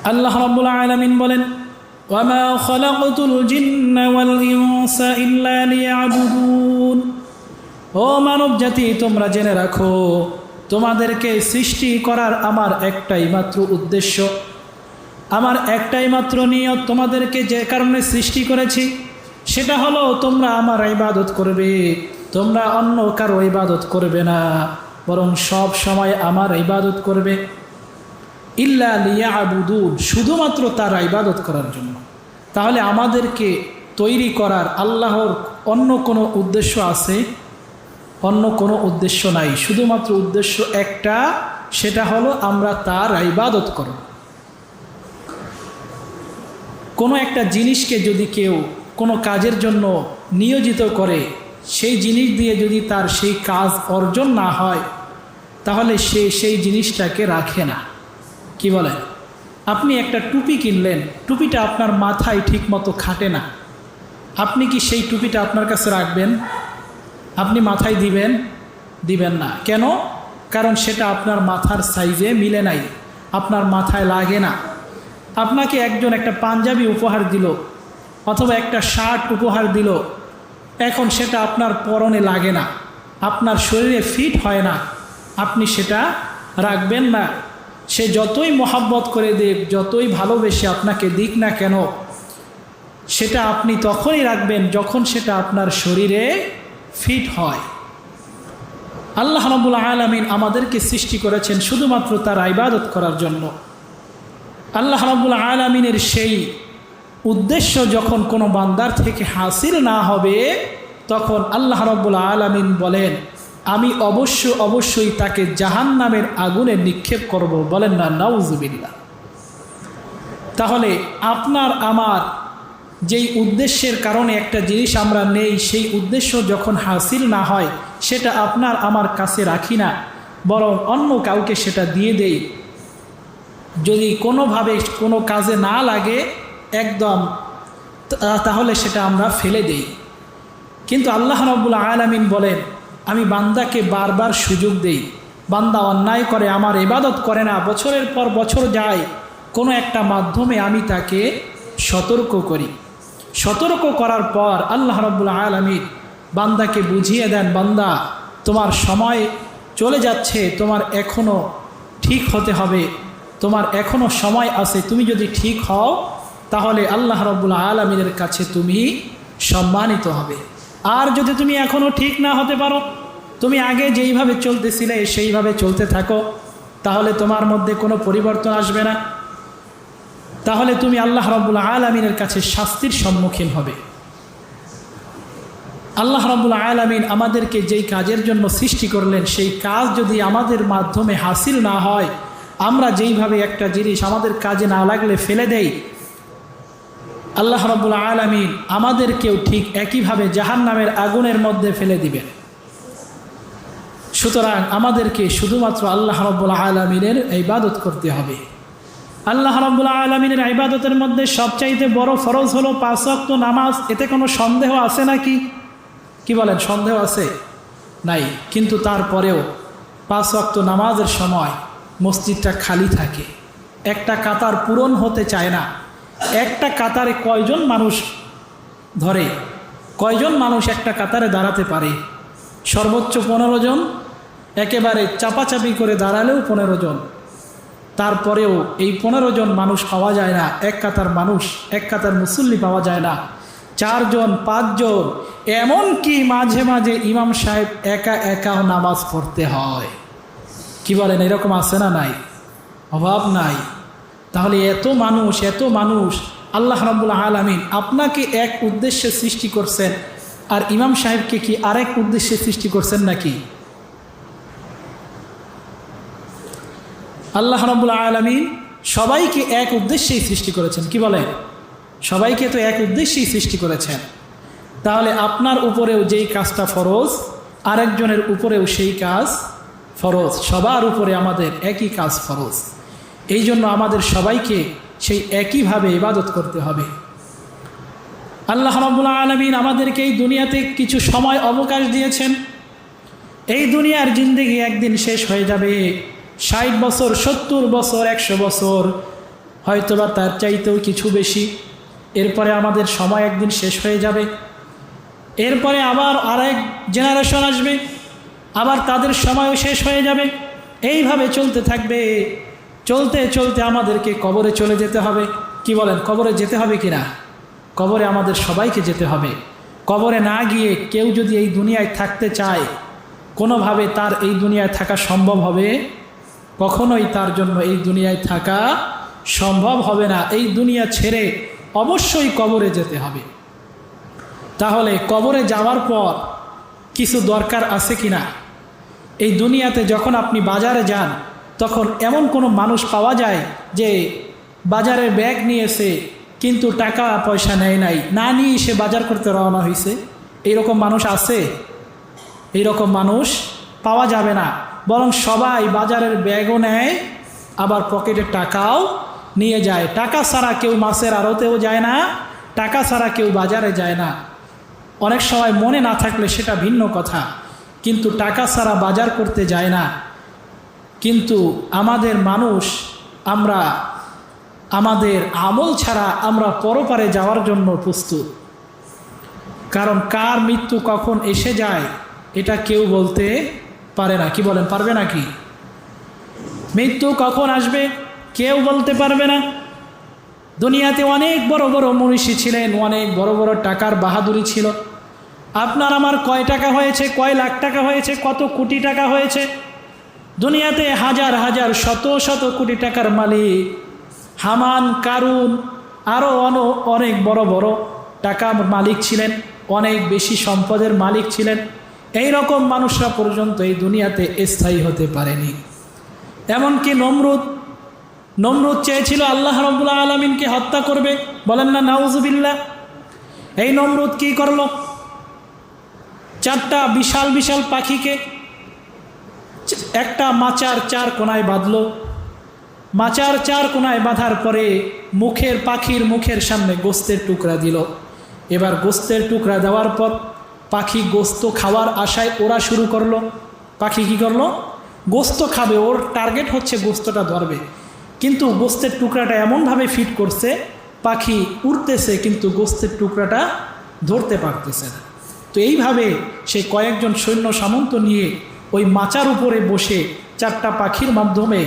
আল্লাহ রাব্বুল আলামিন বলেন, ওয়ামা খালাকতুল জিন্না ওয়াল ইনসা ইল্লা লিয়াবুদুন। ও মানব জাতি, তোমরা জেনে রাখো, তোমাদেরকে সৃষ্টি করার আমার একটাই মাত্র উদ্দেশ্য, আমার একটাই মাত্র নিয়ত। তোমাদেরকে যে কারণে সৃষ্টি করেছি সেটা হলো তোমরা আমার ইবাদত করবে, তোমরা অন্য কারো ইবাদত করবে না, বরং সব সময় আমার ইবাদত করবে। ইল্লা লিয়াবুদুন, শুধুমাত্র তার ইবাদত করার জন্য। তাহলে আমাদেরকে তৈরি করার আল্লাহর অন্য কোনো উদ্দেশ্য আছে? অন্য কোনো উদ্দেশ্য নাই, শুধুমাত্র উদ্দেশ্য একটা, সেটা হলো আমরা তার ইবাদত করব। কোনো একটা জিনিসকে যদি কেউ কোনো কাজের জন্য নিয়োজিত করে, সেই জিনিস দিয়ে যদি তার সেই কাজ অর্জন না হয়, তাহলে সে সেই জিনিসটাকে রাখে না। কি বলেন? আপনি একটা টুপি কিনলেন, টুপিটা আপনার মাথায় ঠিকমতো খাটে না, আপনি কি সেই টুপিটা আপনার কাছে রাখবেন? আপনি মাথায় দিবেন? দিবেন না। কেন? কারণ সেটা আপনার মাথার সাইজে মিলে নাই, আপনার মাথায় লাগে না। আপনাকে একজন একটা পাঞ্জাবি উপহার দিল অথবা একটা শার্ট উপহার দিল, এখন সেটা আপনার পরনে লাগে না, আপনার শরীরে ফিট হয় না, আপনি সেটা রাখবেন না। সে যতই মহাব্বত করে দিক, যতই ভালোবেসে আপনাকে দিক না কেন, সেটা আপনি তখনই রাখবেন যখন সেটা আপনার শরীরে ফিট হয়। আল্লাহ রাব্বুল আলামিন আমাদেরকে সৃষ্টি করেছেন শুধুমাত্র তার ইবাদত করার জন্য। আল্লাহ রাব্বুল আলামিনের সেই উদ্দেশ্য যখন কোনো বান্দার থেকে হাসিল না হবে, তখন আল্লাহ রাব্বুল আলামিন বলেন, আমি অবশ্যই তাকে জাহান্নামের আগুনে নিক্ষেপ করব। বলেন না নাউজুবিল্লাহ। তাহলে আপনার আমার যেই উদ্দেশ্যের কারণে একটা জিনিস আমরা নেই, সেই উদ্দেশ্য যখন হাসিল না হয়, সেটা আপনার আমার কাছে রাখি না, বরং অন্য কাউকে সেটা দিয়ে দেই। যদি কোনোভাবে কোনো কাজে না লাগে একদম, তাহলে সেটা আমরা ফেলে দেই। কিন্তু আল্লাহ রাব্বুল আলামিন বলেন, আমি বান্দাকে বারবার সুযোগ দেই। বান্দা অন্যায় করে, আমার ইবাদত করে না, বছরের পর বছর যায়, কোনো একটা মাধ্যমে আমি তাকে সতর্ক করি। সতর্ক করার পর আল্লাহ রাব্বুল আলামিন বান্দাকে বুঝিয়ে দেন, বান্দা তোমার সময় চলে যাচ্ছে, তোমার এখনও ঠিক হতে হবে, তোমার এখনও সময় আছে। তুমি যদি ঠিক হও তাহলে আল্লাহ রাব্বুল আলামিনের কাছে তুমি সম্মানিত হবে। আর যদি তুমি এখনও ঠিক না হতে পারো, তুমি আগে যেইভাবে চলতেছিলে সেইভাবে চলতে থাকো, তাহলে তোমার মধ্যে কোনো পরিবর্তন আসবে না, তাহলে তুমি আল্লাহ রাব্বুল আলামিনের কাছে শাস্তির সম্মুখীন হবে। আল্লাহ রাব্বুল আলামিন আমাদেরকে যেই কাজের জন্য সৃষ্টি করলেন, সেই কাজ যদি আমাদের মাধ্যমে হাসিল না হয়, আমরা যেইভাবে একটা জিনিস আমাদের কাজে না লাগলে ফেলে দেই, আল্লাহ রাব্বুল আলামিন আমাদেরকেও ঠিক একইভাবে জাহান্নামের আগুনের মধ্যে ফেলে দিবেন। সুতরাং আমাদেরকে শুধুমাত্র আল্লাহ রাব্বুল আলামিনের ইবাদত করতে হবে। আল্লাহ রাব্বুল আলামিনের ইবাদতের মধ্যে সবচাইতে বড় ফরজ হলো 5 ওয়াক্ত নামাজ। এতে কোনো সন্দেহ আছে নাকি? কি বলেন, সন্দেহ আছে? নাই। কিন্তু তারপরেও 5 ওয়াক্ত নামাজের সময় মসজিদটা খালি থাকে, একটা কাতার পূরণ হতে চায় না। একটা কাতারে কয়জন মানুষ ধরে? কয়জন মানুষ একটা কাতারে দাঁড়াতে পারে? সর্বোচ্চ 15 জন, একেবারে চাপাচাপি করে দাঁড়ালেও 15 জন। তারপরেও এই 15 জন মানুষ পাওয়া যায় না, এক কাতার মানুষ, এক কাতার মুসল্লি পাওয়া যায় না। 4 জন 5 জন, এমনকি মাঝে মাঝে ইমাম সাহেব একা একাও নামাজ পড়তে হয়। কি বলেন, এরকম আছে না? নাই, অভাব নাই। তাহলে এত মানুষ আল্লাহ রাব্বুল আলামিন আপনাকে এক উদ্দেশ্যে সৃষ্টি করছেন, আর ইমাম সাহেবকে কি আরেক উদ্দেশ্যে সৃষ্টি করছেন নাকি? আল্লাহ রাব্বুল আলামিন সবাইকে এক উদ্দেশ্যেই সৃষ্টি করেছেন। কি বলেন, সবাইকে তো এক উদ্দেশ্যেই সৃষ্টি করেছেন। তাহলে আপনার উপরেও যেই কাজটা ফরজ, আরেকজনের উপরেও সেই কাজ ফরজ। সবার উপরে আমাদের একই কাজ ফরজ। এই জন্য আমাদের সবাইকে সেই একইভাবে ইবাদত করতে হবে। আল্লাহ রাব্বুল আলামিন আমাদেরকে এই দুনিয়াতে কিছু সময় অবকাশ দিয়েছেন। এই দুনিয়ার জিন্দেগি একদিন শেষ হয়ে যাবে। 60 বছর, 70 বছর, 100 বছর, হয়তোবা তার চাইতেও কিছু বেশি। এরপরে আমাদের সময় একদিন শেষ হয়ে যাবে, এরপরে আবার আরেক জেনারেশন আসবে, আবার তাদের সময়ও শেষ হয়ে যাবে। এইভাবে চলতে থাকবে, চলতে চলতে আমাদেরকে কবরে চলে যেতে হবে। কি বলেন, কবরে যেতে হবে কি না? কবরে আমাদের সবাইকে যেতে হবে। কবরে না গিয়ে কেউ যদি এই দুনিয়ায় থাকতে চায়, কোনোভাবে তার এই দুনিয়ায় থাকা সম্ভব হবে? কখনোই তার জন্য এই দুনিয়ায় থাকা সম্ভব হবে না। এই দুনিয়া ছেড়ে অবশ্যই কবরে যেতে হবে। তাহলে কবরে যাওয়ার পর কিছু দরকার আছে কি না? এই দুনিয়াতে যখন আপনি বাজারে যান, তখন এমন কোনো মানুষ পাওয়া যায় যে বাজারে ব্যাগ নিয়েছে কিন্তু টাকা পয়সা নেয় নাই, না নিয়ে সে বাজার করতে রওনা হয়েছে? এইরকম মানুষ আছে? এইরকম মানুষ পাওয়া যাবে না। বরং সবাই বাজারের ব্যাগও নেয়, আবার পকেটে টাকাও নিয়ে যায়। টাকা ছাড়া কেউ মাছের আড়তেও যায় না, টাকা ছাড়া কেউ বাজারে যায় না। অনেক সময় মনে না থাকলে সেটা ভিন্ন কথা, কিন্তু টাকা ছাড়া বাজার করতে যায় না। কিন্তু আমাদের মানুষ, আমরা আমাদের আমল ছাড়া আমরা পরপারে যাওয়ার জন্য প্রস্তুত। কারণ কার মৃত্যু কখন এসে যায় এটা কেউ বলতে পারে না। কি বলেন, পারবে নাকি? মৃত্যু কখন আসবে কেউ বলতে পারবে না। দুনিয়াতে অনেক বড় বড় মনীষী ছিলেন, অনেক বড় বড় টাকার বাহাদুরি ছিল। আপনার আমার কয় টাকা হয়েছে, কয় লাখ টাকা হয়েছে, কত কোটি টাকা হয়েছে? দুনিয়াতে হাজার হাজার শত শত কোটি টাকার মালিক হামান, কারুন, আরও অনেক বড় বড় টাকার মালিক ছিলেন, অনেক বেশি সম্পদের মালিক ছিলেন। এই রকম মানুষরা পর্যন্ত এই দুনিয়াতে স্থায়ী হতে পারেনি। এমনকি নমরুদ চেয়েছিল আল্লাহ রাব্বুল আলামিনকে হত্যা করবে, বলেন না নাউজুবিল্লাহ। এই নমরুদ কি করলো? চারটা বিশাল বিশাল পাখিকে একটা মাচার চার কোনায় বাঁধলো। মাচার চার কোনায় বাঁধার পরে পাখির মুখের সামনে গোস্তের টুকরা দিল। এবার গোস্তের টুকরা দেওয়ার পর পাখি গোস্ত খাওয়ার আশায় ওরা শুরু করলো। পাখি কি করলো? গোস্ত খাবে, ওর টার্গেট হচ্ছে গোস্তটা ধরবে। কিন্তু গোস্তের টুকরাটা এমনভাবে ফিট করছে, পাখি উড়তেছে কিন্তু গোস্তের টুকরাটা ধরতে পারতেছে না। তো এইভাবে সে কয়েকজন সৈন্য সামন্ত নিয়ে ওই মাচার উপরে বসে চারটা পাখির মাধ্যমে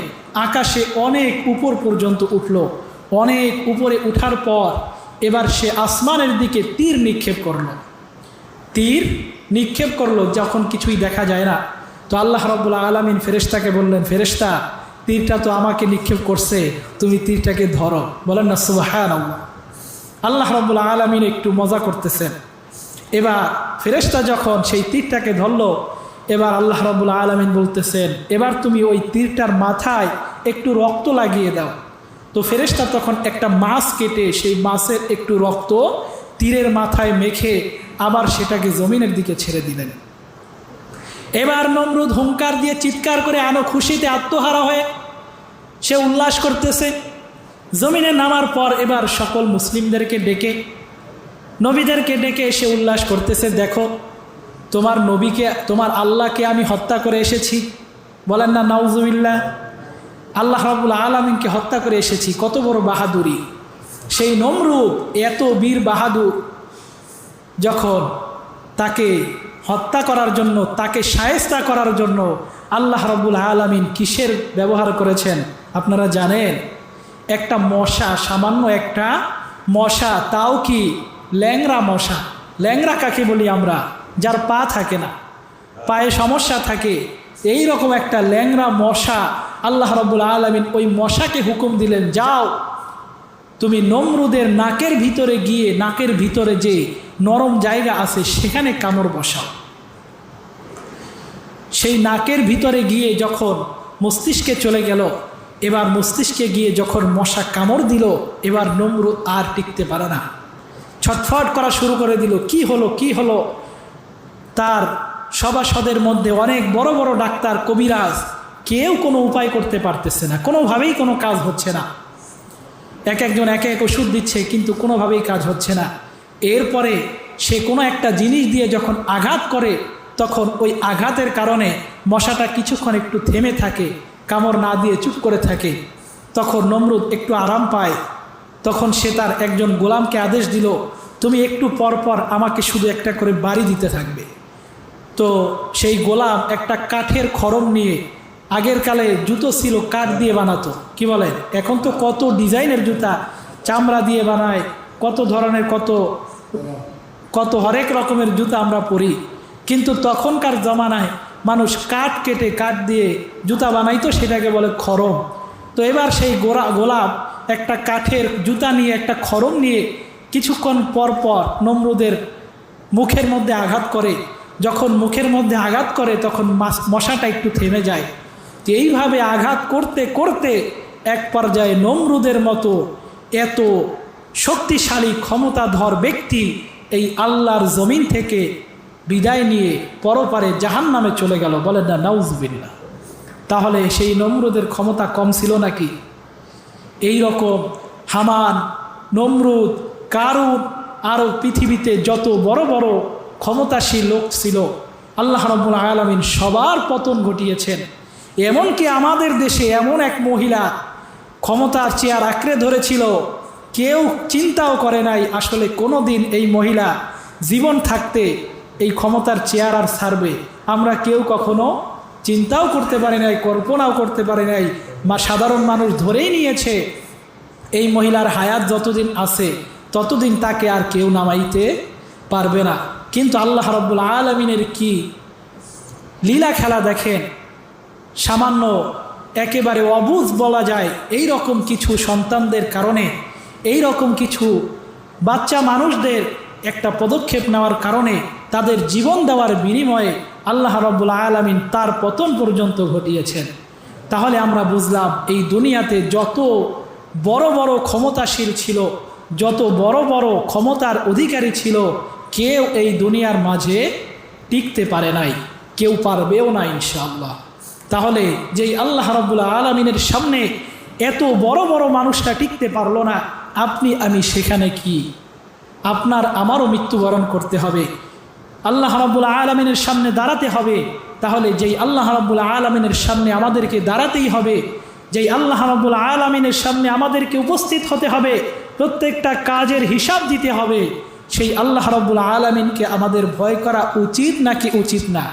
আকাশে অনেক উপর পর্যন্ত উঠল। অনেক উপরে উঠার পর এবার সে আসমানের দিকে তীর নিক্ষেপ করলো। যখন কিছুই দেখা যায় না, তো আল্লাহ রাব্বুল আলামিন ফেরেশতাকে বললেন, ফেরেশতা, তীরটা তো আমাকে নিক্ষেপ করছে, তুমি তীরটাকে ধরো। বলেন না সুবহানাল্লাহ। আল্লাহ রাব্বুল আলামিন একটু মজা করতেছেন। এবার ফেরেশতা যখন সেই তীরটাকে ধরলো, এবার আল্লাহ রাব্বুল আলামিন বলতেছেন, এবার তুমি ওই তীরটার মাথায় একটু রক্ত লাগিয়ে দাও। তো ফেরেশতা তখন একটা মাছ কেটে সেই মাছের একটু রক্ত তীরের মাথায় মেখে আবার সেটাকে জমিনের দিকে ছেড়ে দিলেন। এবার নমরুদ হুঙ্কার দিয়ে চিৎকার করে খুশিতে আত্মহারা হয়ে সে উল্লাস করতেছে। জমিনে নামার পর এবার সকল মুসলিমদেরকে ডেকে, নবীদেরকে ডেকে সে উল্লাস করতেছে, দেখো তোমার নবীকে, তোমার আল্লাহকে আমি হত্যা করে এসেছি। বলেন না নাউজুবিল্লাহ। আল্লাহ রাব্বুল আলামিনকে হত্যা করে এসেছি, কত বড় বাহাদুরি! সেই নমরুদ এত বীর বাহাদুর, যখন তাকে হত্যা করার জন্য, তাকে শায়েস্তা করার জন্য আল্লাহ রাব্বুল আলামিন কিসের ব্যবহার করেছেন আপনারা জানেন? একটা মশা, সামান্য একটা মশা, তাও কি ল্যাংড়া মশা। ল্যাংড়া কাকে বলি আমরা? যার পা থাকে না, পায়ে সমস্যা থাকে, এই রকম একটা ল্যাংড়া মশা আল্লাহ রাব্বুল আলামিন ওই মশাকে হুকুম দিলেন, যাও তুমি নমরুদের নাকের ভিতরে গিয়ে, নাকের ভিতরে যে নরম জায়গা আছে সেখানে কামড় বসাও। সেই নাকের ভিতরে গিয়ে যখন মস্তিষ্কে চলে গেল, এবার মস্তিষ্কে গিয়ে যখন মশা কামড় দিল, এবার নমরুদ আর টিকতে পারে না, ছটফট করা শুরু করে দিল। কি হলো? তার সভাসদের মধ্যে অনেক বড় বড় ডাক্তার, কবিরাজ, কেউ কোনো উপায় করতে পারতেছে না, কোনোভাবেই কোনো কাজ হচ্ছে না। একজন এক ওষুধ দিচ্ছে কিন্তু কোনোভাবেই কাজ হচ্ছে না। এরপরে সে কোনো একটা জিনিস দিয়ে যখন আঘাত করে, তখন ওই আঘাতের কারণে মশাটা কিছুক্ষণ একটু থেমে থাকে, কামড় না দিয়ে চুপ করে থাকে। তখন নমরুদ একটু আরাম পায়। তখন সে তার একজন গোলামকে আদেশ দিল, তুমি একটু পর পর আমাকে শুধু একটা করে বাড়ি দিতে থাকবে। তো সেই গোলাম একটা কাঠের খড়ম নিয়ে, আগের কালে জুতো ছিল কাঠ দিয়ে বানাতো, কি বলে, এখন তো কত ডিজাইনের জুতা, চামড়া দিয়ে বানায়, কত ধরনের কত কত হরেক রকমের জুতা আমরা পরি। কিন্তু তখনকার জমানায় মানুষ কাঠ কেটে কাঠ দিয়ে জুতা বানাইতো, সেটাকে বলে খড়ম। তো এবার সেই গোলাপ একটা কাঠের জুতা নিয়ে, একটা খড়ম নিয়ে কিছুক্ষণ পর পর নমরুদের মুখের মধ্যে আঘাত করে। যখন মুখের মধ্যে আঘাত করে তখন মশাটা একটু থেমে যায়। তো এইভাবে আঘাত করতে করতে এক পর্যায়ে নমরুদের মতো এত শক্তিশালী ক্ষমতাধর ব্যক্তি এই আল্লাহর জমিন থেকে বিদায় নিয়ে পরপারে জাহান্নামে চলে গেল। বলেন না নাউজুবিল্লাহ। তাহলে সেই নমরুদের ক্ষমতা কম ছিল নাকি? এই রকম হামান, নমরুদ, কারুন, আরও পৃথিবীতে যত বড় বড় ক্ষমতাশীল লোক ছিল, আল্লাহ রাব্বুল আলামিন সবার পতন ঘটিয়েছেন। এমনকি আমাদের দেশে এমন এক মহিলা ক্ষমতার চেয়ার আঁকড়ে ধরেছিল, কেউ চিন্তাও করে নাই আসলে কোনো দিন এই মহিলা জীবন থাকতে এই ক্ষমতার চেয়ার আর ছাড়বে। আমরা কেউ কখনো চিন্তাও করতে পারি নাই, কল্পনাও করতে পারি নাই। সাধারণ মানুষ ধরেই নিয়েছে এই মহিলার হায়াত যতদিন আছে ততদিন তাকে আর কেউ নামাইতে পারবে না। কিন্তু আল্লাহ রাব্বুল আলামিনের কি লীলা খেলা দেখেন। সামান্য একেবারে অবুঝ বলা যায় এই রকম কিছু সন্তানদের কারণে, এই রকম কিছু বাচ্চা মানুষদের একটা পদক্ষেপ নেওয়ার কারণে, তাদের জীবন দেওয়ার বিনিময়ে আল্লাহ রাব্বুল আলামিন তার পতন পর্যন্ত ঘটিয়েছেন। তাহলে আমরা বুঝলাম এই দুনিয়াতে যত বড় বড় ক্ষমতাশীল ছিল, যত বড় বড় ক্ষমতার অধিকারী ছিল, কেউ এই দুনিয়ার মাঝে টিকতে পারে নাই, কেউ পারবেও না ইনশাআল্লাহ। তাহলে যেই আল্লাহ রাব্বুল আলামিনের সামনে এত বড় বড় মানুষটা টিকতে পারলো না, আপনি আমি সেখানে কি? আপনার আমারও মৃত্যুবরণ করতে হবে, আল্লাহ রাব্বুল আলামিনের সামনে দাঁড়াতে হবে। তাহলে যেই আল্লাহ রাব্বুল আলামিনের সামনে আমাদেরকে দাঁড়াতেই হবে, যেই আল্লাহ রাব্বুল আলামিনের সামনে আমাদেরকে উপস্থিত হতে হবে, প্রত্যেকটা কাজের হিসাব দিতে হবে, সেই আল্লাহ রাব্বুল আলামিনকে আমাদের ভয় করা উচিত নাকি উচিত না?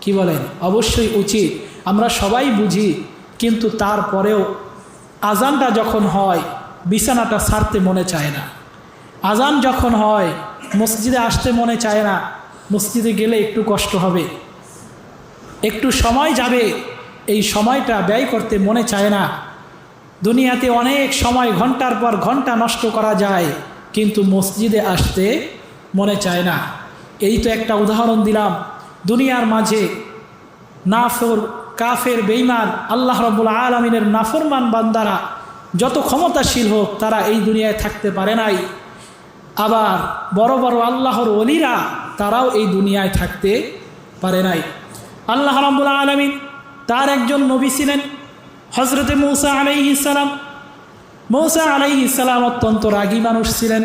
কি বলেন? অবশ্যই উচিত। আমরা সবাই বুঝি, কিন্তু তারপরেও আজানটা যখন হয় বিছানাটা ছাড়তে মনে চায় না। আজান যখন হয় মসজিদে আসতে মনে চায় না। মসজিদে গেলে একটু কষ্ট হবে, একটু সময় যাবে, এই সময়টা ব্যয় করতে মনে চায় না। দুনিয়াতে অনেক সময় ঘন্টার পর ঘন্টা নষ্ট করা যায়, কিন্তু মসজিদে আসতে মনে চায় না। এই তো একটা উদাহরণ দিলাম। দুনিয়ার মাঝে নাফর, কাফের, বেঈমান, আল্লাহ রাব্বুল আলামিনের নাফরমান বান্দারা যত ক্ষমতাশীল হোক, তারা এই দুনিয়ায় থাকতে পারে নাই। আবার বড় বড় আল্লাহর ওলিরা, তারাও এই দুনিয়ায় থাকতে পারে নাই। আল্লাহ রাব্বুল আলামিন তার একজন নবী ছিলেন হযরতে মূসা আলাইহিস সালাম। মূসা আলাইহিস সালাম অত্যন্ত রাগী মানুষ ছিলেন।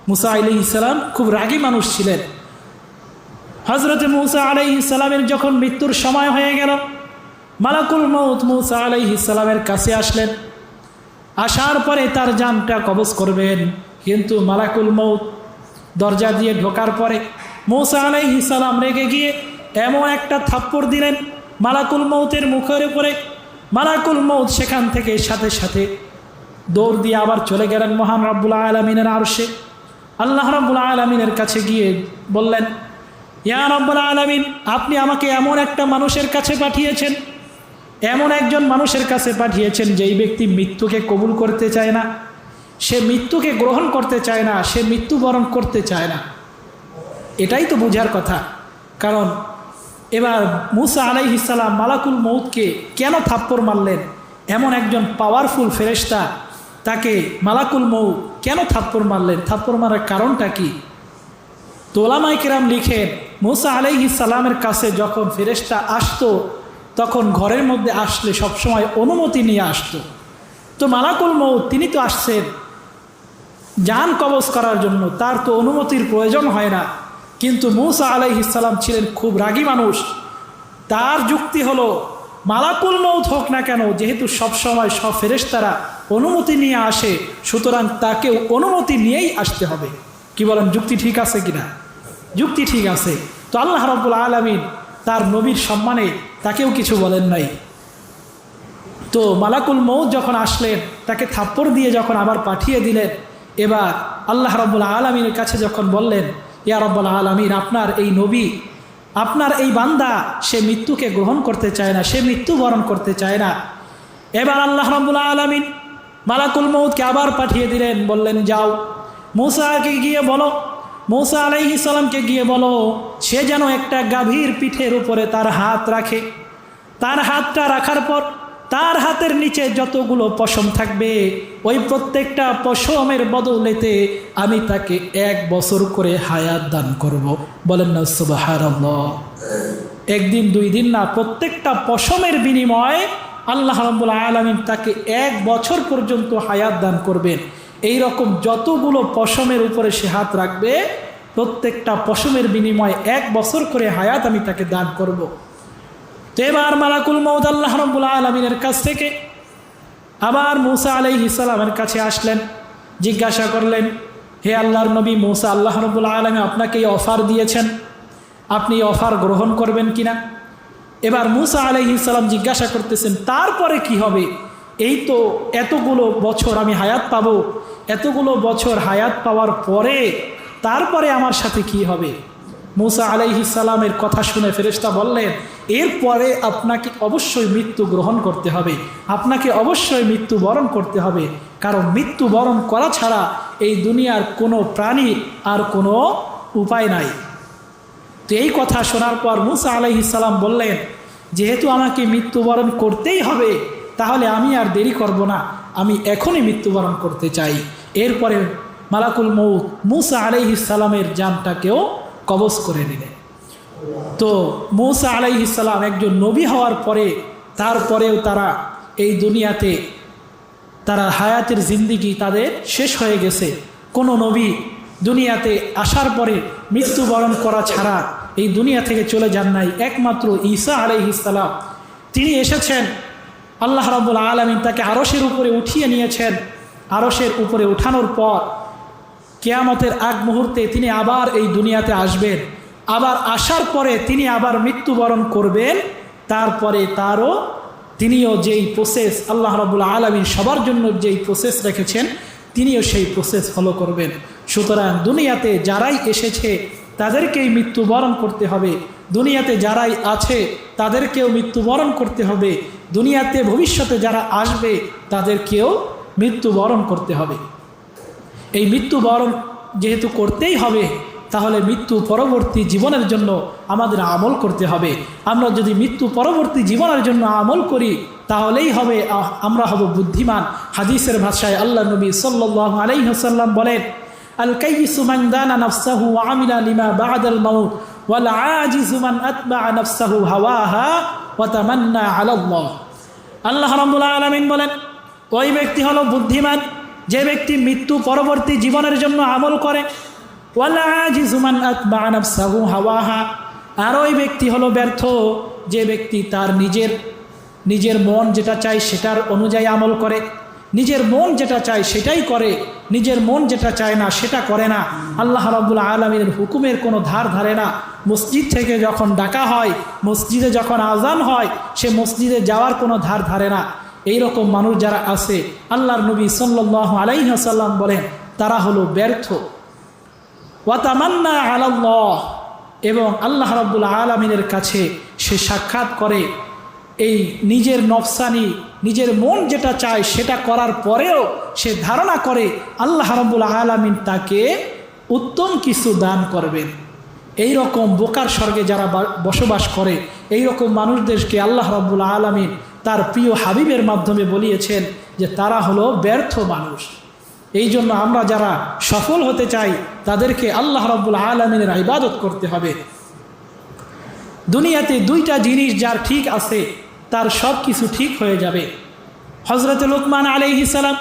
মূসা আলাইহিস সালাম খুব রাগী মানুষ ছিলেন। হযরতে মূসা আলাইহিস সালামের যখন মৃত্যুর সময় হয়ে গেল, মালাকুল মউত মূসা আলাইহিস সালামের কাছে আসলেন। আসার পরে তার জানটা কবজ করবেন, কিন্তু মালাকুল মউত দরজা দিয়ে ঢোকার পরে মূসা আলাইহিস সালাম রেগে গিয়ে এমন একটা থাপ্পড় দিলেন মালাকুল মউতের মুখের উপরে। মালাকুল মউত সেখান থেকে সাথে সাথে দৌড় দিয়ে আবার চলে গেলেন মহান রব্বুল আলামিনের আরশে। আল্লাহ রব্বুল আলামিনের কাছে গিয়ে বললেন, ইয়া রব্বুল আলামিন, আপনি আমাকে এমন একটা মানুষের কাছে পাঠিয়েছেন, এমন একজন মানুষের কাছে পাঠিয়েছেন যেই ব্যক্তি মৃত্যুকে কবুল করতে চায় না, সে মৃত্যুকে গ্রহণ করতে চায় না, সে মৃত্যুবরণ করতে চায় না। এটাই তো বোঝার কথা। কারণ এবার মূসা আলাইহিস সালাম মালাকুল মউতকে কেন থাপ্পড় মারলেন? এমন একজন পাওয়ারফুল ফেরেশতা, তাকে মালাকুল মউত কেন থাপ্পড় মারলেন? থাপ্পড় মারার কারণটা কি? তো উলামায়ে কেরাম লিখেন, মূসা আলাইহিস সালামের কাছে যখন ফেরেশতা আসতো, তখন ঘরের মধ্যে আসলে সবসময় অনুমতি নিয়ে আসতো। তো মালাকুল মউত তিনি তো আসছেন জান কবজ করার জন্য, তার তো অনুমতির প্রয়োজন হয় না। কিন্তু মূসা আলাইহিস সালাম ছিলেন খুব রাগী মানুষ। তার যুক্তি হলো, মালাকুল মউত হোক না কেন, যেহেতু সবসময় সব ফেরেশতারা অনুমতি নিয়ে আসে, সুতরাং তাকেও অনুমতি নিয়েই আসতে হবে। কি বলেন, যুক্তি ঠিক আছে কিনা? যুক্তি ঠিক আছে। তো আল্লাহ রাব্বুল আলামিন তার নবীর সম্মানে তাকেও কিছু বলেন নাই। তো মালাকুল মউত যখন আসলেন, তাকে থাপ্পড় দিয়ে যখন আবার পাঠিয়ে দিলেন, এবার আল্লাহ রাব্বুল আলামিনের কাছে যখন বললেন, ইয়া রাব্বুল আলামিন, আপনার এই নবী, আপনার এই বান্দা, সে মৃত্যুকে গ্রহণ করতে চায় না, সে মৃত্যুবরণ করতে চায় না। এবার আল্লাহ রাব্বুল আলামিন মালাকুল মউতকে আবার পাঠিয়ে দিলেন, বললেন যাও মূসাকে গিয়ে বলো, মূসা আলাইহিস সালামকে গিয়ে বলো, সে যেন একটা গাভীর পিঠের উপরে তার হাত রাখে। তার হাতটা রাখার পর তার হাতের নিচে যতগুলো পশম থাকবে, ওই প্রত্যেকটা পশমের বদৌলতে আমি তাকে 1 বছর করে হায়াত দান করব। বলেন না সুবহানাল্লাহ। 1 দিন 2 দিন না, প্রত্যেকটা পশমের বিনিময়ে আল্লাহ রাব্বুল আলামিন তাকে 1 বছর পর্যন্ত হায়াত দান করবেন। এই রকম যতগুলো পশমের উপরে সে হাত রাখবে, প্রত্যেকটা পশমের বিনিময়ে 1 বছর করে হায়াত আমি তাকে দান করব। তো এবার মালাকুল মউত আল্লাহ রাব্বুল আলামিনের কাছ থেকে আবার মূসা আলাইহিস সালামের কাছে আসলেন, জিজ্ঞাসা করলেন, হে আল্লাহর নবী মূসা, আল্লাহ রাব্বুল আলামিন আপনাকে এই অফার দিয়েছেন, আপনি এই অফার গ্রহণ করবেন কিনা? এবার মূসা আলাইহিস সালাম জিজ্ঞাসা করতেছেন, তারপরে কি হবে? এই তো এতগুলো বছর আমি হায়াত পাবো, এতগুলো বছর হায়াত পাওয়ার পরে তারপরে আমার সাথে কি হবে? মূসা আলাইহিস সালামের কথা শুনে ফেরেশতা বললেন, এরপরে আপনাকে অবশ্যই মৃত্যু গ্রহণ করতে হবে, আপনাকে অবশ্যই মৃত্যুবরণ করতে হবে, কারণ মৃত্যুবরণ করা ছাড়া এই দুনিয়ার কোনো প্রাণী আর কোনো উপায় নাই। তো এই কথা শোনার পর মূসা আলাইহিস সালাম বললেন, যেহেতু আমাকে মৃত্যুবরণ করতেই হবে, তাহলে আমি আর দেরি করব না, আমি এখনই মৃত্যুবরণ করতে চাই। এরপরে মালাকুল মউত মূসা আলাইহিস সালামের জানটাকেও কবজ করে নিলেন। তো মূসা আলাইহিস সালাম একজন নবী হওয়ার পরে, তারপরেও তারা এই দুনিয়াতে তারা হায়াতের জিন্দিগি তাদের শেষ হয়ে গেছে। কোনো নবী দুনিয়াতে আসার পরে মৃত্যুবরণ করা ছাড়া এই দুনিয়া থেকে চলে যান নাই। একমাত্র ঈসা আলাইহিস সালাম, তিনি এসেছেন, আল্লাহ রাব্বুল আলামিন তাকে আরশের উপরে উঠিয়ে নিয়েছেন। আরশের উপরে উঠানোর পর কিয়ামতের আগ মুহূর্তে তিনি আবার এই দুনিয়াতে আসবেন। আবার আসার পরে তিনি আবার মৃত্যুবরণ করবেন। তারপরে তিনিও যেই প্রসেস আল্লাহ রাব্বুল আলামিন সবার জন্য যেই প্রসেস রেখেছেন, তিনিও সেই প্রসেস ফলো করবেন। সুতরাং দুনিয়াতে যারাই এসেছে তাদেরকেই মৃত্যুবরণ করতে হবে, দুনিয়াতে যারাই আছে তাদেরকেও মৃত্যুবরণ করতে হবে, দুনিয়াতে ভবিষ্যতে যারা আসবে তাদেরকেও মৃত্যুবরণ করতে হবে। এই মৃত্যুবরণ যেহেতু করতেই হবে, তাহলে মৃত্যু পরবর্তী জীবনের জন্য আমাদের আমল করতে হবে। আমরা যদি মৃত্যু পরবর্তী জীবনের জন্য আমল করি, তাহলেই হবে আমরা হব বুদ্ধিমান। হাদিসের ভাষায় আল্লাহ নবী সাল্লাল্লাহু আলাইহি ওয়াসাল্লাম বলেন, আল কাইয়িসু মান দানা নাফসাহু ওয়া আমিলা লিমা বা'দাল মাউত ওয়াল আজিজু মান আতবা'a নাফসাহু হাওয়াহা ওয়া তামান্না আলাল্লাহ। আল্লাহ রাব্বুল আলামিন বলেন, ওই ব্যক্তি হলো বুদ্ধিমান যে ব্যক্তি মৃত্যু পরবর্তী জীবনের জন্য আমল করে। ওয়াল আজিজু মান আতবা'a নাফসাহু হাওয়াহা, আর ওই ব্যক্তি হলো ব্যর্থ যে ব্যক্তি তার নিজের মন যেটা চায় সেটার অনুযায়ী আমল করে, নিজের মন যেটা চায় সেটাই করে, নিজের মন যেটা চায় না সেটা করে না। আল্লাহ রাব্বুল আলামিনের হুকুমের কোনো ধার ধারে না। মসজিদ থেকে যখন ডাকা হয়, মসজিদে যখন আজান হয়, সে মসজিদে যাওয়ার কোনো ধার ধারে না। এই রকম মানুষ যারা আছে, আল্লাহর নবী সাল্লাল্লাহু আলাইহি ওয়াসাল্লাম বলেন, তারা হলো ব্যর্থ। ওয়া তামান্না আলাল্লাহ, এবং আল্লাহ রাব্বুল আলামিনের কাছে সে সাক্ষাৎ করে এই নিজের নফসানি, নিজের মন যেটা চায় সেটা করার পরেও সে ধারণা করে আল্লাহ রাব্বুল আলামিন তাকে উত্তম কিছু দান করবেন। এই রকম বোকার স্বর্গে যারা বসবাস করে, এই রকম মানুষদেরকে আল্লাহ রাব্বুল আলামিন তার প্রিয় হাবিবের মাধ্যমে বলিয়েছেন যে তারা হলো ব্যর্থ মানুষ। এই জন্য আমরা যারা সফল হতে চাই তাদেরকে আল্লাহ রাব্বুল আলামিনের ইবাদত করতে হবে। দুনিয়াতে 2টা জিনিস যার ঠিক আছে তার সব কিছু ঠিক হয়ে যাবে। হযরত লুকমান আলাইহিস সালাম,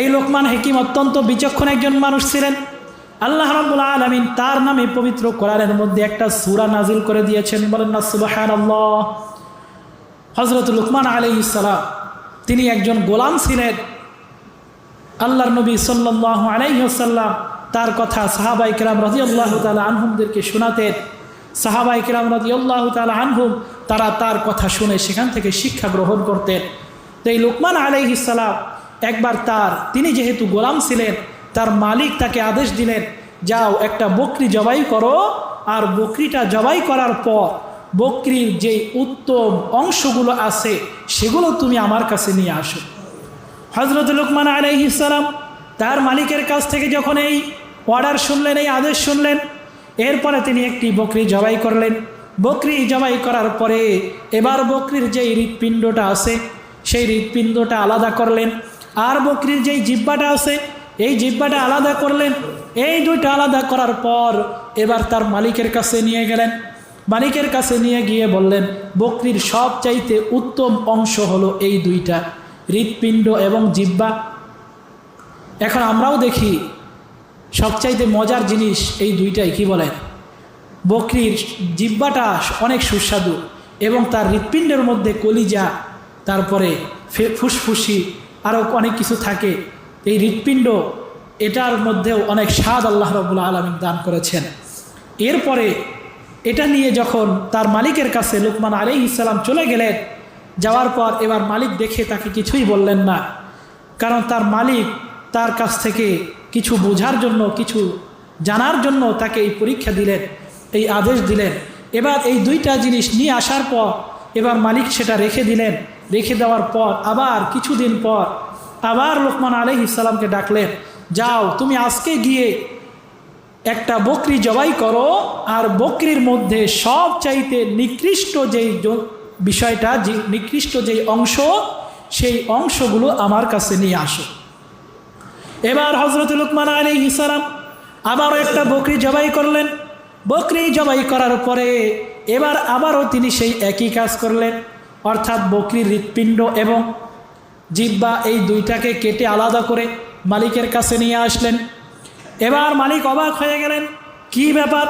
এই লোকমান হাকিম অত্যন্ত বিচক্ষণ একজন মানুষ ছিলেন। আল্লাহ রাব্বুল আলামিন তার নামে পবিত্র কোরআনের মধ্যে একটা সূরা নাজিল করে দিয়েছেন। বলেন না সুবহানাল্লাহ। হযরত লুকমান আলাইহিস সালাম তিনি একজন গোলাম ছিলেন। আল্লাহর নবী সাল্লাল্লাহু আলাইহি ওয়াসাল্লাম তার কথা সাহাবায়ে কেরাম রাদিয়াল্লাহু তাআলা আনহুমদেরকে শোনাতেন। সাহাবায়ে কেরাম রাদিয়াল্লাহু তাআলা আনহুম তারা তার কথা শুনে সেখান থেকে শিক্ষা গ্রহণ করতেন। তো এই লুকমান আলাইহিস সালাম একবার তিনি যেহেতু গোলাম ছিলেন, তার মালিক তাকে আদেশ দিলেন, যাও একটা বকরি জবাই করো, আর বকরিটা জবাই করার পর বকরির যেই উত্তম অংশগুলো আছে সেগুলো তুমি আমার কাছে নিয়ে আসো। হযরত লুকমান আলাইহিস সালাম তার মালিকের কাছ থেকে যখন এই অর্ডার শুনলেন, এই আদেশ শুনলেন, এরপরে তিনি একটি বকরি জবাই করলেন। বকরি জবাই করার পরে এবার বকরির যেই হৃৎপিণ্ডটা আছে সেই হৃৎপিণ্ডটা আলাদা করলেন, আর বকরির যেই জিহ্বাটা আছে এই জিহ্বাটা আলাদা করলেন। এই দুইটা আলাদা করার পর এবার তার মালিকের কাছে নিয়ে গেলেন। মালিকের কাছে নিয়ে গিয়ে বললেন, বকরির সবচাইতে উত্তম অংশ হলো এই দুইটা, হৃৎপিণ্ড এবং জিহ্বা। এখন আমরাও দেখি সবচাইতে মজার জিনিস এই দুইটাই, কি বলেন? বকরির জিহ্বাটা অনেক সুস্বাদু এবং তার হৃৎপিণ্ডের মধ্যে কলিজা, তারপরে ফুসফুসি, আরও অনেক কিছু থাকে। এই হৃৎপিণ্ড এটার মধ্যেও অনেক স্বাদ আল্লাহ রাব্বুল আলামিন দান করেছেন। এরপরে এটা নিয়ে যখন তার মালিকের কাছে লুকমান আলাইহিস সালাম চলে গেলেন, যাওয়ার পর এবার মালিক দেখে তাকে কিছুই বললেন না, কারণ তার মালিক তার কাছ থেকে কিছু বোঝার জন্য, কিছু জানার জন্য তাকে এই পরীক্ষা দিলেন, এই আদেশ দিলেন। এবার এই দুইটা জিনিস নিয়ে আসার পর এবার মালিক সেটা রেখে দিলেন। রেখে দেওয়ার পর আবার কিছুদিন পর আবার লুকমান আলাইহিস সালামকে ডাকলেন, যাও তুমি আজকে গিয়ে একটা বকরি জবাই করো, আর বকরির মধ্যে সবচাইতে নিকৃষ্ট যেই বিষয়টা, যে নিকৃষ্ট যেই অংশ, সেই অংশগুলো আমার কাছে নিয়ে আসো। এবার হযরত লুকমান আলাইহিস সালাম আবারও একটা বকরি জবাই করলেন। বকরি জবাই করার পরে এবার আবারও তিনি সেই একই কাজ করলেন, অর্থাৎ বকরির হৃৎপিণ্ড এবং জিহ্বা এই দুইটাকে কেটে আলাদা করে মালিকের কাছে নিয়ে আসলেন। এবার মালিক অবাক হয়ে গেলেন, কি ব্যাপার,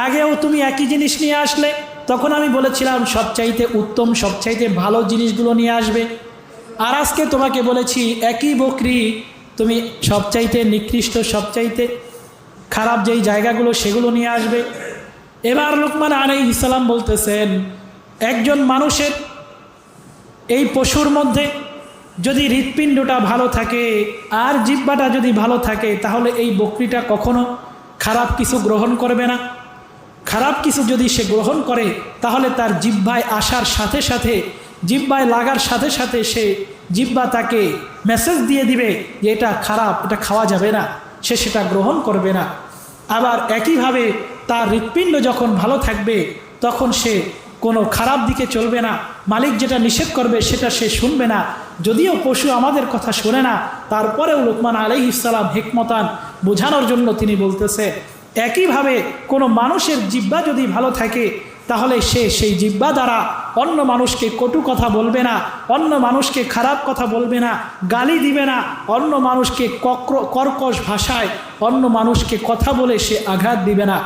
আগেও তুমি একই জিনিস নিয়ে আসলে, তখন আমি বলেছিলাম সবচাইতে উত্তম সবচাইতে ভালো জিনিসগুলো নিয়ে আসবে, আর আজকে তোমাকে বলেছি একই বকরি তুমি সবচাইতে নিকৃষ্ট সবচাইতে খারাপ যেই জায়গাগুলো সেগুলো নিয়ে আসবে। এবার লুকমান আলাইহিস সালাম বলতেছেন, একজন মানুষের এই পশুর মধ্যে যদি হৃৎপিণ্ডটা ভালো থাকে আর জিহ্বাটা যদি ভালো থাকে, তাহলে এই বকরিটা কখনো খারাপ কিছু গ্রহণ করবে না। খারাপ কিছু যদি সে গ্রহণ করে তাহলে তার জিহ্বায় আসার সাথে সাথে, জিহ্বায় লাগার সাথে সাথে সে জিহ্বা তাকে মেসেজ দিয়ে দিবে যে এটা খারাপ, এটা খাওয়া যাবে না, সে সেটা গ্রহণ করবে না। আবার একইভাবে তার হৃৎপিণ্ড যখন ভালো থাকবে তখন সে কোনো খারাপ দিকে চলবে না, মালিক যেটা নিষেধ করবে সেটা সে শুনবে না। যদিও পশু আমাদের কথা শোনে না, তারপরেও লুকমান আলাইহিস সালাম হিকমতান বোঝানোর জন্য তিনি বলতেছে, একইভাবে কোনো মানুষের জিহ্বা যদি ভালো থাকে তাহলে সে সেই জিহ্বা দ্বারা অন্য মানুষকে কটু কথা বলবে না, অন্য মানুষকে খারাপ কথা বলবে না, গালি দিবে না, অন্য মানুষকে কর্কশ ভাষায় অন্য মানুষকে কথা বলে সে আঘাত দিবে না।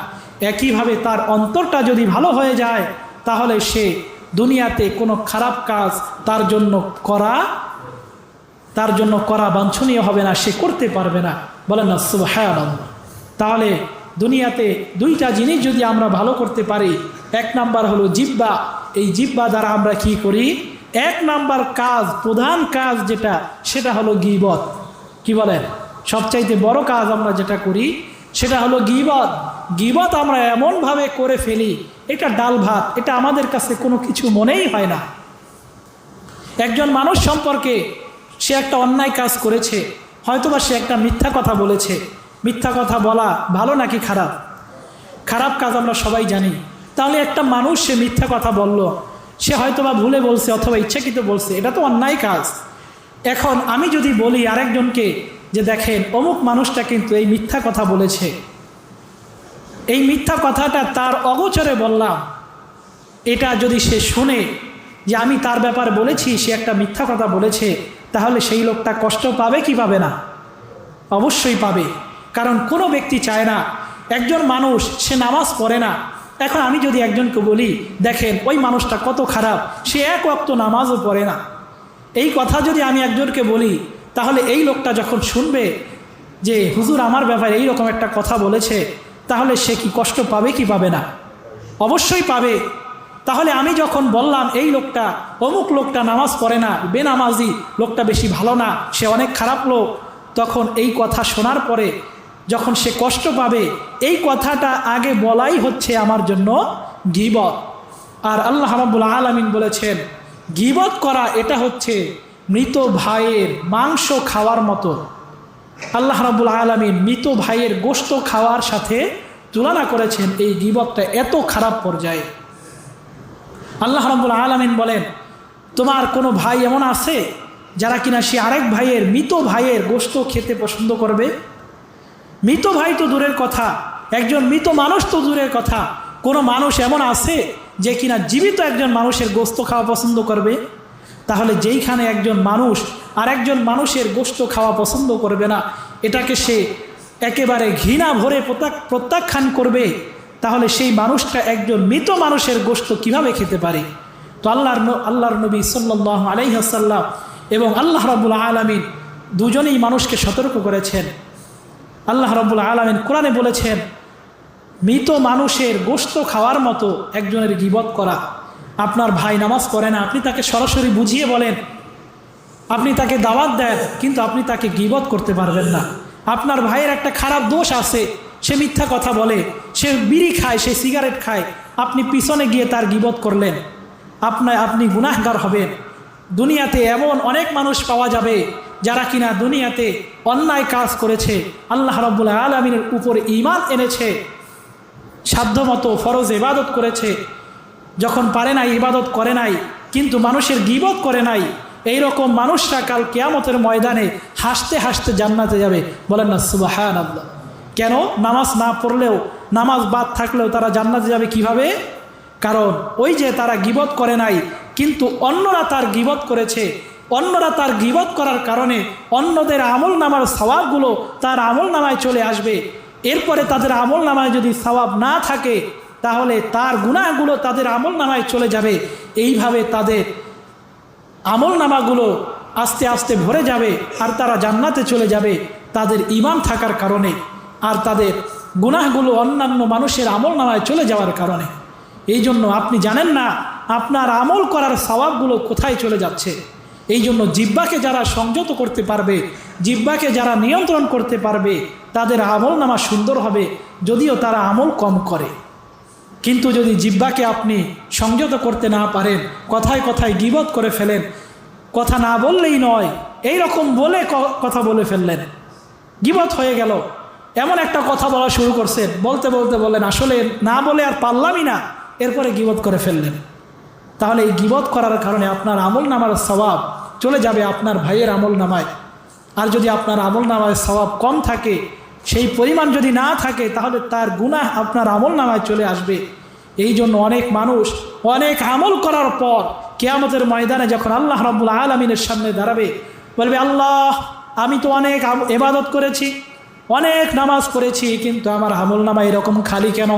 একইভাবে তার অন্তরটা যদি ভালো হয়ে যায় তাহলে সে দুনিয়াতে কোনো খারাপ কাজ তার জন্য করা বাঞ্ছনীয় হবে না, সে করতে পারবে না। বলেন না সুবহানাল্লাহ। তাহলে দুনিয়াতে দুইটা জিনিস যদি আমরা ভালো করতে পারি, এক নাম্বার হলো জিহ্বা। এই জিহ্বা দ্বারা আমরা কি করি? এক নাম্বার কাজ, প্রধান কাজ যেটা, সেটা হলো গীবত। কি বলেন? সবচাইতে বড় কাজ আমরা যেটা করি সেটা হলো গীবত। গীবত আমরা এমনভাবে করে ফেলি, এটা ডাল ভাত, এটা আমাদের কাছে কোনো কিছু মনেই হয় না। একজন মানুষ সম্পর্কে সে একটা অন্যায় কাজ করেছে, হয়তোবা সে একটা মিথ্যা কথা বলেছে। মিথ্যা কথা বলা ভালো নাকি খারাপ? খারাপ কাজ আমরা সবাই জানি। তাহলে একটা মানুষ সে মিথ্যা কথা বলল, সে হয়তোবা ভুলে বলছে অথবা ইচ্ছাকৃত বলছে, এটা তো অন্যায় কাজ। এখন আমি যদি বলি আরেকজনকে যে দেখেন অমুক মানুষটা কিন্তু এই মিথ্যা কথা বলেছে, এই মিথ্যা কথাটা তার অগোচরে বললাম, এটা যদি সে শুনে যে আমি তার ব্যাপারে বলেছি সে একটা মিথ্যা কথা বলেছে, তাহলে সেই লোকটা কষ্ট পাবে কি পাবে না? অবশ্যই পাবে। কারণ কোনো ব্যক্তি চায় না একজন মানুষ সে নামাজ পড়ে না, এখন আমি যদি একজনকে বলি, দেখেন ওই মানুষটা কত খারাপ, সে এক ওয়াক্ত নামাজও পড়ে না, এই কথা যদি আমি একজনকে বলি, তাহলে এই লোকটা যখন শুনবে যে হুজুর আমার ব্যাপারে এইরকম একটা কথা বলেছে, তাহলে সে কি কষ্ট পাবে কি পাবে না? অবশ্যই পাবে। তাহলে আমি যখন বললাম এই লোকটা, অমুক লোকটা নামাজ পড়ে না, বেনামাজি, লোকটা বেশি ভালো না, সে অনেক খারাপ লোক, তখন এই কথা শোনার পরে যখন সে কষ্ট পাবে, এই কথাটা আগে বলাই হচ্ছে আমার জন্য গীবত। আর আল্লাহ রাব্বুল আলামিন বলেছেন, গীবত করা এটা হচ্ছে মৃত ভাইয়ের মাংস খাওয়ার মতো। আল্লাহ রাব্বুল আলামিন মৃত ভাইয়ের গোশত খাওয়ার সাথে তুলনা করেছেন এই গীবতটা এত খারাপ পর্যায়ে। আল্লাহ রাব্বুল আলামিন বলেন, তোমার কোনো ভাই এমন আছে যারা কিনা সে আরেক ভাইয়ের, মৃত ভাইয়ের গোশত খেতে পছন্দ করবে? মৃত ভাই তো দূরের কথা, একজন মৃত মানুষ তো দূরের কথা, কোনো মানুষ এমন আছে যে কিনা জীবিত একজন মানুষের গোশত খাওয়া পছন্দ করবে? তাহলে যেইখানে একজন মানুষ আর একজন মানুষের গোশত খাওয়া পছন্দ করবে না, এটাকে সে একেবারে ঘৃণা ভরে প্রত্যাখ্যান করবে, তাহলে সেই মানুষটা একজন মৃত মানুষের গোশত কিভাবে খেতে পারে? তো আল্লাহর নবী সাল্লাল্লাহু আলাইহি ওয়াসাল্লাম এবং আল্লাহ রাব্বুল আলামিন দুজনেই মানুষকে সতর্ক করেছেন। আল্লাহ রাব্বুল আলামিন কোরআনে বলেছেন, মৃত মানুষের গোশত খাওয়ার মতো একজনের গীবত করা। আপনার ভাই নামাজ পড়ে না, আপনি তাকে সরাসরি বুঝিয়ে বলেন, আপনি তাকে দাওয়াত দেন, কিন্তু আপনি তাকে গীবত করতে পারবেন না। আপনার ভাইয়ের একটা খারাপ দোষ আছে, সে মিথ্যা কথা বলে, সে বিড়ি খায়, সে সিগারেট খায়, আপনি পিছনে গিয়ে তার গীবত করলেন, আপনি গুনাহগার হবেন। দুনিয়াতে এমন অনেক মানুষ পাওয়া যাবে যারা কিনা দুনিয়াতে অন্যায় কাজ করেছে, আল্লাহ রাব্বুল আলামিনের উপরে ঈমান এনেছে, সাধ্যমতো ফরজ ইবাদত করেছে, যখন পারে নাই ইবাদত করে নাই, কিন্তু মানুষের গীবত করে নাই। এই রকম মানুষরা কাল কিয়ামতের ময়দানে হাসতে হাসতে জান্নাতে যাবে। বলেন না সুবহানাল্লাহ। কেন? নামাজ না পড়লেও, নামাজ বাদ থাকলেও তারা জান্নাতে যাবে কিভাবে? কারণ ওই যে তারা গীবত করে নাই, কিন্তু অন্যরা তার গীবত করেছে। অন্যরা তার গীবত করার কারণে অন্যদের আমল নামার সওয়াবগুলো তার আমল নামায় চলে আসবে। এরপরে তাদের আমল নামায় যদি সওয়াব না থাকে, তাহলে তার গুনাহগুলো তাদের আমল নামায় চলে যাবে। এইভাবে তাদের আমল নামাগুলো আস্তে আস্তে ভরে যাবে, আর তারা জান্নাতে চলে যাবে তাদের ঈমান থাকার কারণে, আর তাদের গুনাহগুলো অন্যান্য মানুষের আমল নামায় চলে যাওয়ার কারণে। এই জন্য আপনি জানেন না আপনার আমল করার সওয়াবগুলো কোথায় চলে যাচ্ছে। এই জন্য জিহ্বাকে যারা সংযত করতে পারবে, জিহ্বাকে যারা নিয়ন্ত্রণ করতে পারবে, তাদের আমল নামা সুন্দর হবে, যদিও তারা আমল কম করে। কিন্তু যদি জিহ্বাকে আপনি সংযত করতে না পারেন, কথায় কথায় গীবত করে ফেলেন, কথা না বললেই নয়, এই রকম বলে কথা বলে ফেললেন, গীবত হয়ে গেল, এমন একটা কথা বলা শুরু করছেন, বলতে বলতে বলেন আসলে না বলে আর পারলামই না, এরপরে গীবত করে ফেললেন, তাহলে এই গীবত করার কারণে আপনার আমল নামার সওয়াব চলে যাবে আপনার ভাইয়ের আমল নামায়। আর যদি আপনার আমল নামায় সওয়াব কম থাকে, সেই পরিমাণ যদি না থাকে, তাহলে তার গুনাহ আপনার আমল নামায় চলে আসবে। এই জন্য অনেক মানুষ অনেক আমল করার পর কিয়ামতের ময়দানে যখন আল্লাহ রাব্বুল আলামিনের সামনে দাঁড়াবে, বলবে আল্লাহ আমি তো অনেক ইবাদত করেছি, অনেক নামাজ পড়েছি, কিন্তু আমার আমল নামা এরকম খালি কেন?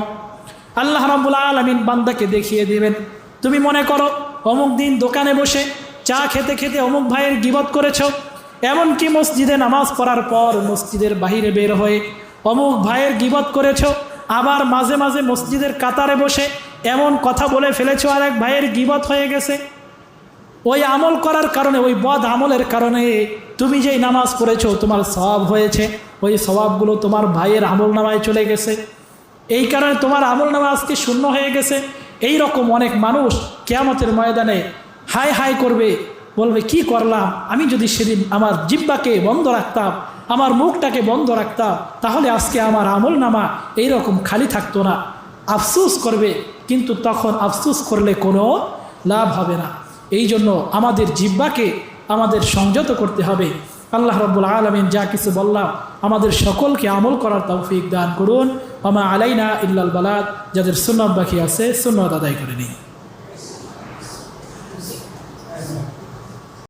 আল্লাহ রাব্বুল আলামিন বান্দাকে দেখিয়ে দিবেন, তুমি মনে করো অমুক দিন দোকানে বসে চা খেতে খেতে অমুক ভাইয়ের গীবত করেছ, এমনকি মসজিদে নামাজ পড়ার পর মসজিদের বাহিরে বের হয়ে অমুক ভাইয়ের গীবত করেছ, আবার মাঝে মাঝে মসজিদের কাতারে বসে এমন কথা বলে ফেলেছ আর এক ভাইয়ের গীবত হয়ে গেছে। ওই আমল করার কারণে, ওই বদ আমলের কারণে তুমি যেই নামাজ পড়েছ তোমার সওয়াব হয়েছে, ওই সওয়াবগুলো তোমার ভাইয়ের আমল নামায় চলে গেছে, এই কারণে তোমার আমল নামা আজকে শূন্য হয়ে গেছে। এই রকম অনেক মানুষ কিয়ামতের ময়দানে হাই হাই করবে, বলবে কি করলাম, আমি যদি সেদিন আমার জিহ্বাকে বন্ধ রাখতাম, আমার মুখটাকে বন্ধ রাখতাম, তাহলে আজকে আমার আমল নামা এইরকম খালি থাকতো না। আফসোস করবে, কিন্তু তখন আফসোস করলে কোনো লাভ হবে না। এই জন্য আমাদের জিহ্বাকে আমাদের সংযত করতে হবে। আল্লাহ রাব্বুল আলামিন যা কিছু বললাম আমাদের সকলকে আমল করার তৌফিক দান করুন। ওয়া মা আলাইনা ইল্লাল বালাগ, যাদের সুন্নাত বাকি আছে সুন্নাত আদায় করে নিন।